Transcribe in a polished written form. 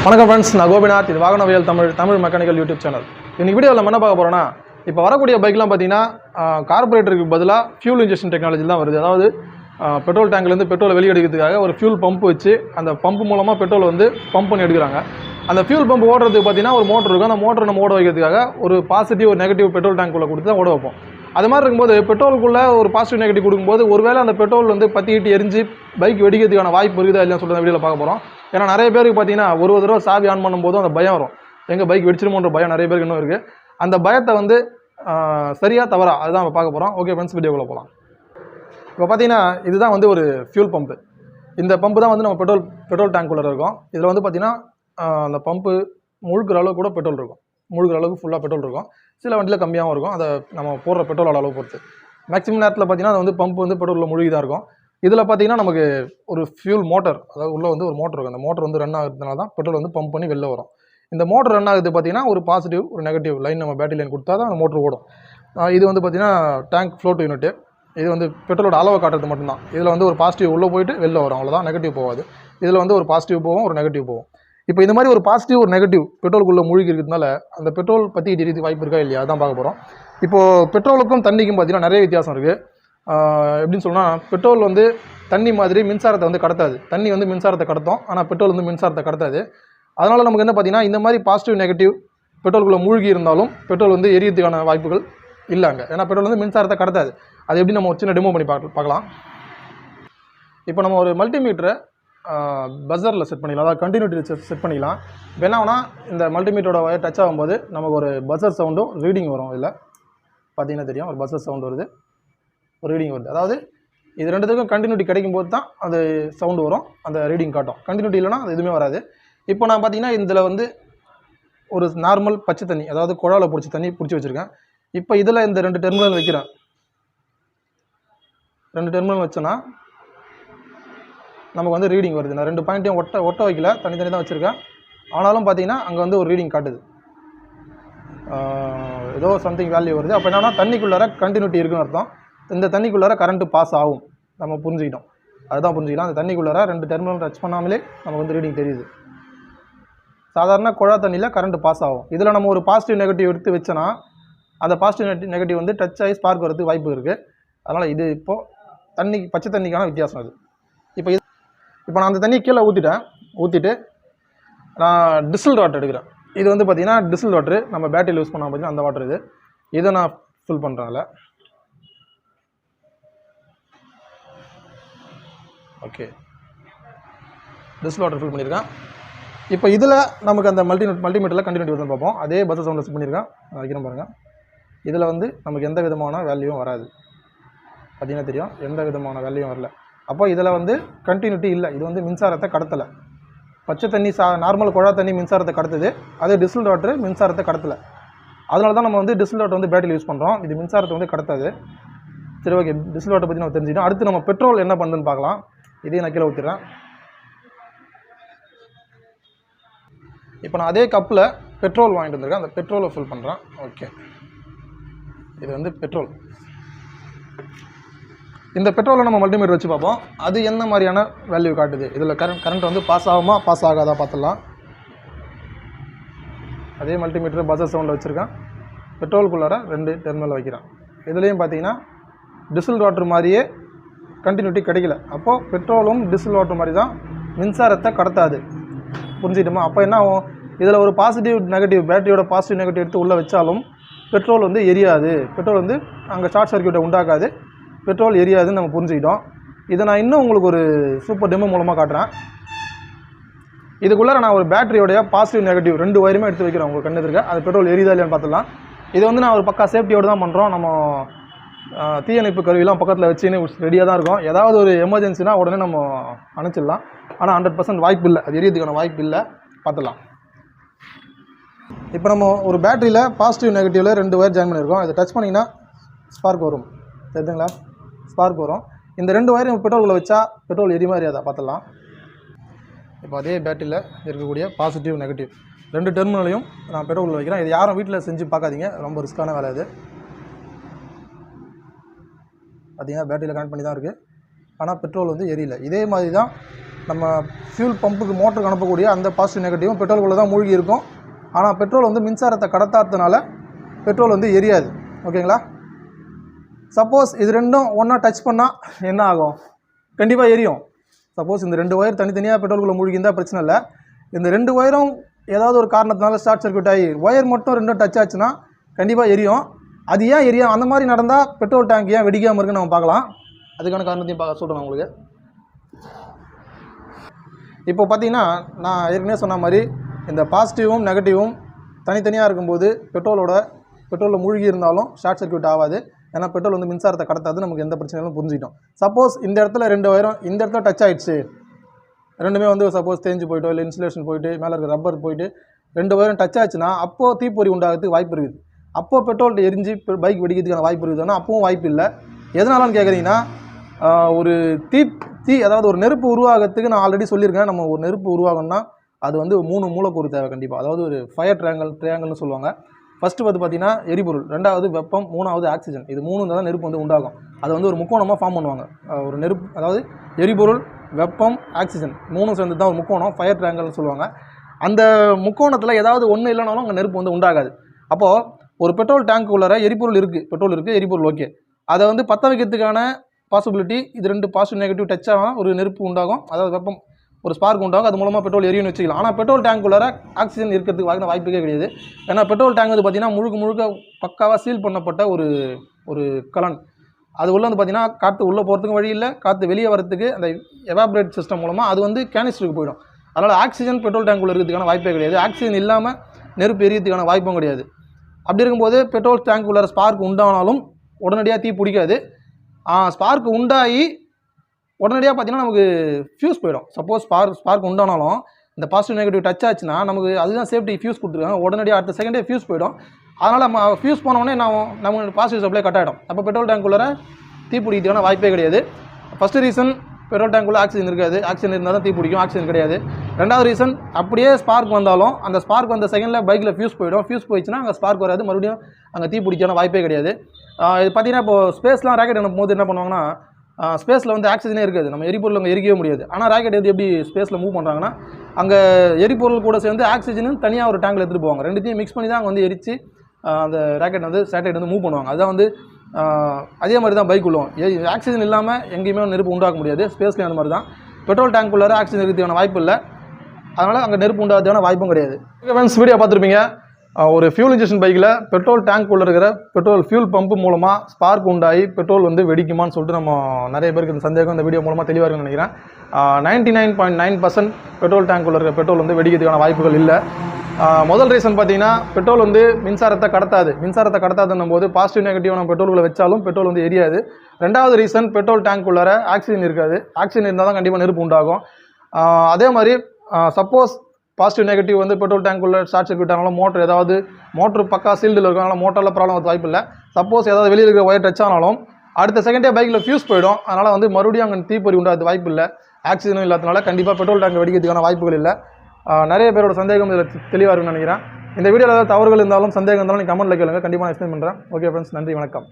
வணக்கம் ஃப்ரெண்ட்ஸ், நான் கோபிநாத். இது வாகனவியல் தமிழ் மெக்கானிக்கல் யூடியூப் சேனல். இன்னைக்கு வீடியோவில் என்ன பார்க்க போகிறோன்னா, இப்போ வரக்கூடிய பைக்லாம் பார்த்தீங்கன்னா கார்பரேட்டருக்கு பதிலாக ஃபியூல் இன்ஜெக்ஷன் டெக்னாலஜி தான் வருது. அதாவது பெட்ரோல் டேங்க்லேருந்து பெட்ரோலை வெளியெடுக்கிறதுக்காக ஒரு ஃபியூல் பம்ப் வச்சு அந்த பம்ப் மூலமாக பெட்ரோல் வந்து பம்ப் பண்ணி எடுக்கிறாங்க. அந்த ஃபியூல் பம்ப் ஓடுறதுக்கு பார்த்தீங்கன்னா ஒரு மோட்டர் இருக்கும். அந்த மோட்டரை நம்ம ஓட வைக்கிறதுக்காக ஒரு பாசிட்டிவ் ஒரு நெகட்டிவ் பெட்ரோல் டேங்க்குள்ளே கொடுத்து தான் ஓட வைப்போம். அது மாதிரி இருக்கும்போது பெட்ரோலுக்குள்ளே ஒரு பாசிட்டிவ் நெகட்டிவ் கொடுக்கும்போது ஒருவேளை அந்த பெட்ரோல் வந்து பற்றிக்கிட்டு எரிஞ்சு பைக் வெடிக்கிறதுக்கான வாய்ப்பு இருக்குதா இல்லைன்னு சொல்லிட்டு வீடியோவில் பார்க்க போகிறோம். ஏன்னா நிறைய பேருக்கு பார்த்தீங்கன்னா ஒரு தடவை சாவி ஆன் பண்ணும்போதும் அந்த பயம் வரும், எங்கள் பைக் வெடிச்சிருமோன்ற பயம் நிறைய பேருக்கு இன்னும் இருக்குது. அந்த பயத்தை வந்து சரியாக தவறா அதுதான் நம்ம பார்க்க போகிறோம். ஓகே ஃப்ரெண்ட்ஸ், வீடியோக்குள்ளே போகலாம். இப்போ பார்த்தீங்கன்னா இதுதான் வந்து ஒரு ஃபியூல் பம்பு. இந்த பம்பு தான் வந்து நம்ம பெட்ரோல் டேங்க்குள்ளே இருக்கும். இதில் வந்து பார்த்தீங்கன்னா அந்த பம்பு முழுக்கிற அளவுக்கு கூட பெட்ரோல் இருக்கும். முழுக்கிற அளவுக்கு ஃபுல்லாக பெட்ரோல் இருக்கும். சில வண்டியில் கம்மியாகவும் இருக்கும். அதை நம்ம போடுற பெட்ரோலோட அளவு பொறுத்து. மேக்ஸிமம் நேரத்தில் பார்த்தீங்கன்னா அது வந்து பம்பு வந்து பெட்ரோலில் முழுகி தான் இருக்கும். இதில் பார்த்தீங்கன்னா நமக்கு ஒரு ஃபியூல் மோட்டர், அதாவது உள்ளே வந்து ஒரு மோட்டர் இருக்கும். அந்த மோட்டர் வந்து ரன் ஆகுறதுனால தான் பெட்ரோல் வந்து பம்ப் பண்ணி வெளில வரும். இந்த மோட்டர் ரன் ஆகுது பார்த்தீங்கன்னா ஒரு பாசிட்டிவ் ஒரு நெகட்டிவ் லைன் நம்ம பேட்டரி லைன் கொடுத்தா தான் அந்த மோட்டர் ஓடும். இது வந்து பார்த்தீங்கன்னா டேங்க் ஃப்ளோட் யூனிட்டு. இது வந்து பெட்ரோலோட அளவை காட்டுறது மட்டும்தான். இதில் வந்து ஒரு பாசிட்டிவ் உள்ளே போயிட்டு வெளில வரும், அவ்வளோதான். நெகட்டிவ் போகாது. இதில் வந்து ஒரு பாசிட்டிவ் போகும், ஒரு நெகட்டிவ் போகும். இப்போ இந்த மாதிரி ஒரு பாசிட்டிவ் ஒரு நெகட்டிவ் பெட்ரோலுக்குள்ளே மூழ்கி இருக்கிறதுனால அந்த பெட்ரோல் பற்றி எரியறதுக்கு வாய்ப்பு இருக்கா இல்லையா அதான் பார்க்க போகிறோம். இப்போது பெட்ரோலுக்கும் தண்ணிக்கும் பார்த்தீங்கன்னா நிறைய வித்தியாசம் இருக்குது. எப்படின்னு சொன்னால், பெட்ரோல் வந்து தண்ணி மாதிரி மின்சாரத்தை வந்து கடத்தாது. தண்ணி வந்து மின்சாரத்தை கடத்தும், ஆனால் பெட்ரோல் வந்து மின்சாரத்தை கடத்தாது. அதனால் நமக்கு என்ன பார்த்தீங்கன்னா இந்த மாதிரி பாசிட்டிவ் நெகட்டிவ் பெட்ரோலுக்குள்ளே மூழ்கி இருந்தாலும் பெட்ரோல் வந்து எரியறதுக்கான வாய்ப்புகள் இல்லைங்க. ஏன்னா பெட்ரோல் வந்து மின்சாரத்தை கடத்தாது. அது எப்படி நம்ம ஒரு சின்ன டெமோ பண்ணி பார்க்கலாம். இப்போ நம்ம ஒரு மல்டிமீட்டரை பஸரில் செட் பண்ணிக்கலாம், அதாவது கண்டினியூட்டி செட் பண்ணிக்கலாம். இப்போ என்ன ஆகுனா, இந்த மல்டிமீட்டரோட வயர் டச் ஆகும்போது நமக்கு ஒரு பஸர் சவுண்டும் ரீடிங் வரும். இதில் பார்த்தீங்கன்னா தெரியும், ஒரு பஸர் சவுண்டு வருது, ஒரு ரீடிங் வருது. அதாவது இது ரெண்டுத்துக்கும் கண்டினியூட்டி கிடைக்கும் போது தான் அது சவுண்டு வரும், அந்த ரீடிங் காட்டும். கண்டினியூட்டி இல்லைனா அது எதுவுமே வராது. இப்போ நான் பார்த்தீங்கன்னா இதில் வந்து ஒரு நார்மல் பச்சை தண்ணி, அதாவது குழாவில் பிடிச்ச தண்ணி பிடிச்சி வச்சுருக்கேன். இப்போ இதில் இந்த 2 டெர்மினல் வைக்கிறேன். 2 டெர்மினல் வச்சோன்னா நமக்கு வந்து ரீடிங் வருது. நான் 2 பாயிண்ட்டையும் ஒட்ட வைக்கல, தனித்தனி தான் வச்சுருக்கேன். ஆனாலும் பார்த்தீங்கன்னா அங்கே வந்து ஒரு ரீடிங் காட்டுது, ஏதோ சம்திங் வேல்யூ வருது. அப்போ என்னன்னா தண்ணிக்குள்ளார கண்டினியூட்டி இருக்குன்னு அர்த்தம். இந்த தண்ணிக்குள்ளார கரண்ட்டு பாஸ் ஆகும், நம்ம புரிஞ்சுக்கிட்டோம். அதுதான் புரிஞ்சுக்கலாம். அந்த தண்ணிக்குள்ளார 2 டெர்மினல் டச் பண்ணாமலே நமக்கு வந்து ரீடிங் தெரியுது. சாதாரண குழா தண்ணியில் கரண்ட் பாஸ் ஆகும். இதில் நம்ம ஒரு பாசிட்டிவ் நெகட்டிவ் எடுத்து வச்சோன்னா அந்த பாசிட்டிவ் நெகட்டிவ் வந்து டச் ஆகி ஸ்பார்க் வரதுக்கு வாய்ப்பு இருக்குது. அதனால் இது இப்போது பச்சை தண்ணிக்கான வித்தியாசம் அது. இப்போ நான் அந்த தண்ணி கீழே ஊற்றிட்டு நான் டிஸ்டில் வாட்டர் எடுக்கிறேன். இது வந்து பார்த்திங்கன்னா டிஸ்டில் வாட்ரு நம்ம பேட்டரியில் யூஸ் பண்ணால் பார்த்தீங்கன்னா அந்த வாட்டர் இதை நான் ஃபில் பண்ணுறேன்ல. ஓகே, டிஸ்டில் வாட்டர் ஃபில் பண்ணியிருக்கேன். இப்போ இதில் நமக்கு அந்த மல்டிமீட்டரில் கண்டினியூட்டி வருதுன்னு பார்ப்போம். அதே பஸ் சவுண்டில் செட் பண்ணியிருக்கேன், வைக்கிறேன் பாருங்கள். இதில் வந்து நமக்கு எந்த விதமான வேல்யூவும் வராது. பார்த்திங்கன்னா தெரியும், எந்த விதமான வேல்யூவும் வரல. அப்போ இதில் வந்து கண்டினியூட்டி இல்லை, இது வந்து மின்சாரத்தை கடத்தலை. பச்சை தண்ணி நார்மல் குழா தண்ணி மின்சாரத்தை கடத்துது, அதே டிஸ்டில் வாட்டர் மின்சாரத்தை கடத்தலை. அதனால தான் நம்ம வந்து டிஸ்டில் வாட்டர் வந்து பேட்டரியில் யூஸ் பண்ணுறோம். இது மின்சாரத்தை வந்து கடத்தாது. சரி, ஓகே, டிஸ்டில் வாட்டர் பற்றி நம்ம தெரிஞ்சுக்கிட்டோம். அடுத்து நம்ம பெட்ரோல் என்ன பண்ணுதுன்னு பார்க்கலாம். இதையும் நான் கீழே ஊற்றிடுறேன். இப்போ நான் அதே கப்பில் பெட்ரோல் வாங்கிட்டு வந்திருக்கேன், அந்த பெட்ரோலை ஃபில் பண்ணுறேன். ஓகே, இது வந்து பெட்ரோல். இந்த பெட்ரோலை நம்ம மல்டிமீட்டர் வச்சு பார்ப்போம், அது என்ன மாதிரியான வேல்யூ காட்டுது. இதில் கரண்ட் வந்து பாஸ் ஆகுமா பாஸ் ஆகாதா பார்த்துடலாம். அதே மல்டிமீட்டர் பஸர் சவுண்டில் வச்சுருக்கேன். பெட்ரோலுக்குள்ளார 2 டெர்மினல் வைக்கிறேன். இதுலேயும் பார்த்தீங்கன்னா டிஸ்டில் வாட்டர் மாதிரியே கண்டினியூட்டி கிடைக்கல. அப்போது பெட்ரோலும் டிஸ்டில் வாட்டர் மாதிரி தான் மின்சாரத்தை கடத்தாது. புரிஞ்சுக்கிட்டோமா? அப்போ என்ன ஆகும், இதில் ஒரு பாசிட்டிவ் நெகட்டிவ் பேட்டரியோட பாசிட்டிவ் நெகட்டிவ் எடுத்து உள்ளே வச்சாலும் பெட்ரோல் வந்து எரியாது. பெட்ரோல் வந்து அங்கே ஷார்ட் சர்க்யூட்டை உண்டாக்காது, பெட்ரோல் எரியாதுன்னு நம்ம புரிஞ்சுக்கிட்டோம். இதை நான் இன்னும் உங்களுக்கு ஒரு சூப்பர் டெமோ மூலமாக காட்டுறேன். இதுக்குள்ளே நான் ஒரு பேட்டரியோடைய பாசிட்டிவ் நெகட்டிவ் 2 வயருமே எடுத்து வைக்கிறேன் உங்கள் கண்ணு எதிர்க்க. அது பெட்ரோல் எரியுதா இல்லையான்னு பார்த்துலாம். இது வந்து நான் ஒரு பக்கா சேஃப்டியோடு தான் பண்ணுறோம். நம்ம தீயணைப்பு கருவிலாம் பக்கத்தில் வச்சுன்னு ரெடியாக தான் இருக்கும். ஏதாவது ஒரு எமர்ஜென்சினா உடனே நம்ம அணைச்சிடலாம். ஆனால் 100% வாய்ப்பு இல்லை, அது எரியதுக்கான வாய்ப்பு இல்லை. பார்த்துலாம். இப்போ நம்ம ஒரு பேட்டரியில் பாசிட்டிவ் நெகட்டிவில் 2 வயர் ஜாயின் பண்ணியிருக்கோம். இதை டச் பண்ணிங்கன்னா ஸ்பார்க் வரும், தெரியுதுங்களா? ஸ்பார்க் வரும். இந்த 2 வயரும் பெட்ரோலுக்குள்ளே வச்சா பெட்ரோல் எரியுமா எரியாதா பார்த்துடலாம். இப்போ அதே பேட்டரியில் இருக்கக்கூடிய பாசிட்டிவ் நெகட்டிவ் 2 டெர்மினலையும் நான் பெட்ரோலுக்குள்ளே வைக்கிறேன். இது யாரும் வீட்டில் செஞ்சு பார்க்காதீங்க, ரொம்ப ரிஸ்க்கான வேலை இது. பார்த்தீங்கன்னா பேட்டரியில் கனெக்ட் பண்ணி தான் இருக்குது, ஆனால் பெட்ரோல் வந்து எரியல. இதே மாதிரி தான் நம்ம ஃபியூல் பம்புக்கு மோட்டருக்கு அனுப்பக்கூடிய அந்த பாசிட்டிவ் நெகட்டிவும் பெட்ரோலுக்குள்ளே தான் மூழ்கி இருக்கும். ஆனால் பெட்ரோல் வந்து மின்சாரத்தை கடத்தாததுனால பெட்ரோல் வந்து எரியாது. ஓகேங்களா? சப்போஸ் இது ரெண்டும் ஒன்றா டச் பண்ணால் என்ன ஆகும்? கண்டிப்பாக எரியும். சப்போஸ் இந்த 2 ஒயர் தனித்தனியாக பெட்ரோலுக்குள்ளே மூழ்கி இருந்தால் பிரச்சனை இல்லை. இந்த 2 ஒயரும் ஏதாவது ஒரு காரணத்தினால ஷார்ட் சர்க்யூட் ஆகி ஒயர் மட்டும் 2 டச் ஆச்சுன்னா கண்டிப்பாக எரியும். அது ஏன் எரியும்? அந்த மாதிரி நடந்தால் பெட்ரோல் டேங்க் ஏன் வெடிக்காமல் இருக்குன்னு நம்ம பார்க்கலாம். அதுக்கான காரணத்தையும் சொல்கிறேன் உங்களுக்கு. இப்போ பார்த்தீங்கன்னா நான் ஏற்கனவே சொன்ன மாதிரி இந்த பாசிட்டிவும் நெகட்டிவும் தனித்தனியாக இருக்கும்போது பெட்ரோலில் மூழ்கி இருந்தாலும் ஷார்ட் சர்க்யூட் ஆகாது. ஏன்னா பெட்ரோல் வந்து மின்சாரத்தை கடத்தாது. நமக்கு எந்த பிரச்சனையும் புரிஞ்சுக்கிட்டோம். சப்போஸ் இந்த இடத்துல 2 ஒயரும் இந்த இடத்துல டச் ஆகிடுச்சு, ரெண்டுமே வந்து சப்போஸ் தேஞ்சு போய்ட்டோ இல்லை இன்சுலேஷன் போயிட்டு மேலே இருக்க ரப்பர் போயிட்டு 2 ஒயரும் டச் ஆச்சுன்னா அப்போது தீப்பொறி உண்டாகிறதுக்கு வாய்ப்பு இருக்குது. அப்போது பெட்ரோல் எரிஞ்சு பைக் வெடிக்கிறதுக்கான வாய்ப்பு இருக்குதுன்னா அப்பவும் வாய்ப்பு இல்லை. எதனாலன்னு கேட்குறீங்கன்னா, ஒரு அதாவது ஒரு நெருப்பு உருவாகிறதுக்கு நான் ஆல்ரெடி சொல்லியிருக்கேன். நம்ம ஒரு நெருப்பு உருவாகணும்னா அது வந்து 3 மூலக்கூறு தேவை கண்டிப்பாக. அதாவது ஒரு ஃபயர் ட்ரையாங்கல்னு சொல்லுவாங்க. ஃபஸ்ட்டு பார்த்தீங்கன்னா எரிபொருள், 2வது வெப்பம், 3வது ஆக்சிஜன். இது 3 தான் நெருப்பு வந்து உண்டாகும். அதை வந்து ஒரு முக்கோணமாக ஃபார்ம் பண்ணுவாங்க. ஒரு நெருப்பு அதாவது எரிபொருள், வெப்பம், ஆக்சிஜன் 3 சேர்ந்து தான் ஒரு முக்கோணம், ஃபயர் ட்ரையாங்கல்னு சொல்லுவாங்க. அந்த முக்கோணத்தில் ஏதாவது ஒன்று இல்லைனாலும் அங்கே நெருப்பு வந்து உண்டாகாது. அப்போது ஒரு பெட்ரோல் டேங்க் உள்ளார எரிபொருள் இருக்குது, பெட்ரோல் இருக்குது, எரிபொருள் ஓகே. அதை வந்து பற்ற வைக்கிறதுக்கான பாசிபிலிட்டி இது 2 பாசிட்டிவ் நெகட்டிவ் டச் ஆனால் ஒரு நெருப்பு உண்டாகும். அதாவது வெப்பம், ஒரு ஸ்பார்க் உண்டாகும். அது மூலமாக பெட்ரோல் எரியும்னு வச்சுக்கலாம். ஆனால் பெட்ரோல் டேங்க் உள்ளார ஆக்சிஜன் இருக்கிறதுக்கு வாய்ப்பே கிடையாது. ஏன்னா பெட்ரோல் டேங்க் வந்து பார்த்திங்கன்னா முழுக்க பக்காவாக சீல் பண்ணப்பட்ட ஒரு கலன். அது உள்ளே வந்து பார்த்திங்கன்னா காற்று உள்ளே போகிறதுக்கு வழி இல்லை, காற்று வெளியே வரத்துக்கு அந்த எவாப்ரேட் சிஸ்டம் மூலமாக அது வந்து கேனிஸ்டருக்கு போயிடும். அதனால் ஆக்சிஜன் பெட்ரோல் டேங்க் உள்ள இருக்கிறதுக்கான வாய்ப்பே கிடையாது. ஆக்சிஜன் இல்லாமல் நெருப்பு எரியறதுக்கான வாய்ப்பும் கிடையாது. அப்படி இருக்கும்போது பெட்ரோல் டேங்க் உள்ளார ஸ்பார்க் உண்டானாலும் உடனடியாக தீ பிடிக்காது. ஸ்பார்க் உண்டாகி உடனடியாக பார்த்திங்கன்னா நமக்கு ஃபியூஸ் போயிடும். சப்போஸ் ஸ்பார்க் உண்டானாலும் இந்த பாசிட்டிவ் நெகட்டிவ் டச் ஆச்சுன்னா நமக்கு அதுதான் சேஃப்டி ஃபியூஸ் கொடுத்துருக்காங்க. உடனடியாக அடுத்த செகண்டே ஃபியூஸ் போயிடும். அதனால் நம்ம ஃபியூஸ் போனோடனே நம்ம பாசிட்டிவ் சப்ளை கட் ஆகிடும். அப்போ பெட்ரோல் டேங்க்குள்ளே தீ பிடிக்கிறதுக்கான வாய்ப்பே கிடையாது. ஃபஸ்ட்டு ரீசன் பெட்ரோல் டேங்க்குள்ளே ஆக்சிஜன் இருக்காது. ஆக்சிஜன் இருந்தால் தான் தீ பிடிக்கும், ஆக்சிஜன் கிடையாது. 2வது ரீசன் அப்படியே ஸ்பார்க் வந்தாலும் அந்த ஸ்பார்க் வந்த செகண்டில் பைக்கில் ஃபியூஸ் போயிடும். ஃபியூஸ் போயிடுச்சுன்னா அங்கே ஸ்பார்க் வராது, மறுபடியும் அங்கே தீ பிடிக்கான வாய்ப்பே கிடையாது. இது பார்த்திங்கன்னா இப்போது ஸ்பேஸ்லாம் ராக்கெட் அனுப்பும்போது என்ன பண்ணுவாங்கன்னா, ஸ்பேஸில் வந்து ஆக்சிஜனே இருக்காது, நம்ம எரிபொருள் அங்கே எரிக்கவே முடியாது. ஆனால் ராக்கெட் எப்படி ஸ்பேஸில் மூவ் பண்ணுறாங்கன்னா, அங்கே எரிபொருள் கூட சேர்ந்து ஆக்சிஜனும் தனியாக ஒரு டேங்கில் எடுத்துகிட்டு போவாங்க. ரெண்டுத்தையும் மிக்ஸ் பண்ணி தான் அங்கே வந்து எரித்து அந்த ராக்கெட் வந்து சேட்டலைட் வந்து மூவ் பண்ணுவாங்க. அதான் வந்து அதே மாதிரி தான் பைக் உள்ளோம். ஆக்சிஜன் இல்லாமல் எங்கேயுமே நெருப்பு உண்டாக்க முடியாது. ஸ்பேஸ்லேயும் அந்த மாதிரி தான். பெட்ரோல் டேங்க் உள்ளார ஆக்சிஜன் இருக்கிறதுக்கான வாய்ப்பு இல்லை. அதனால் அங்கே நெருப்பு உண்டாகிறதுக்கான வாய்ப்பும் கிடையாது. ஃப்ரெண்ட்ஸ், வீடியோ பார்த்துருப்பீங்க. ஒரு ஃபியூல் இன்ஜெக்ஷன் பைக்கில் பெட்ரோல் டேங்க் உள்ள இருக்கிற பெட்ரோல் ஃபியூல் பம்பு மூலமாக ஸ்பார்க் உண்டாகி பெட்ரோல் வந்து வெடிக்குமான்னு சொல்லிட்டு நம்ம நிறைய பேருக்கு இந்த சந்தேகம் இந்த வீடியோ மூலமாக தெளிவாக இருக்குன்னு நினைக்கிறேன். 99.9% பெட்ரோல் டேங்க் உள்ள இருக்கிற பெட்ரோல் வந்து வெடிக்கிறதுக்கான வாய்ப்புகள் இல்லை. முதல் ரீசன் பார்த்தீங்கன்னா, பெட்ரோல் வந்து மின்சாரத்தை கடத்தாதுன்னும் போது பாசிட்டிவ் நெகட்டிவ் நம்ம பெட்ரோலுக்குள்ள வச்சாலும் பெட்ரோல் வந்து எரியாது. 2வது ரீசன் பெட்ரோல் டேங்க் உள்ளார ஆக்சிஜன் இருக்காது. ஆக்சிஜன் இருந்தால் தான் கண்டிப்பாக நெருப்பு உண்டாகும். அதே மாதிரி சப்போஸ் பாசிட்டிவ் நெகட்டிவ் வந்து பெட்ரோல் டேங்க் உள்ள ஷார்ட் சர்க்யூட் ஆனாலும் மோட்டர் பக்கா சீல்டில் இருக்கனால மோட்டரில் ப்ராப்ளம் வந்து வாய்ப்பு இல்லை. சப்போஸ் ஏதாவது வெளியில் இருக்கிற ஒயர் டச் ஆனாலும் அடுத்த செகண்டே பைக்கில் ஃபியூஸ் போயிடும். அதனால் வந்து மறுபடியும் அங்கே தீப்பொறி உண்டாது வாய்ப்பு இல்லை. ஆக்சிஜனும் இல்லாதனால கண்டிப்பாக பெட்ரோல் டேங்க் வெடிக்கிறதுக்கான வாய்ப்புகள் இல்லை. நிறைய பேரோட சந்தேகம் இதில் தெளிவாக இருக்குன்னு நினைக்கிறேன். இந்த வீடியோவில் ஏதாவது தவறுகள் இருந்தாலும் சந்தேகம் இருந்தாலும் நீங்கள் கமெண்ட்டில் கேளுங்க, கண்டிப்பாக நான் எக்ஸ்பிளைன் பண்ணுறேன். ஓகே ஃப்ரெண்ட்ஸ், நன்றி, வணக்கம்.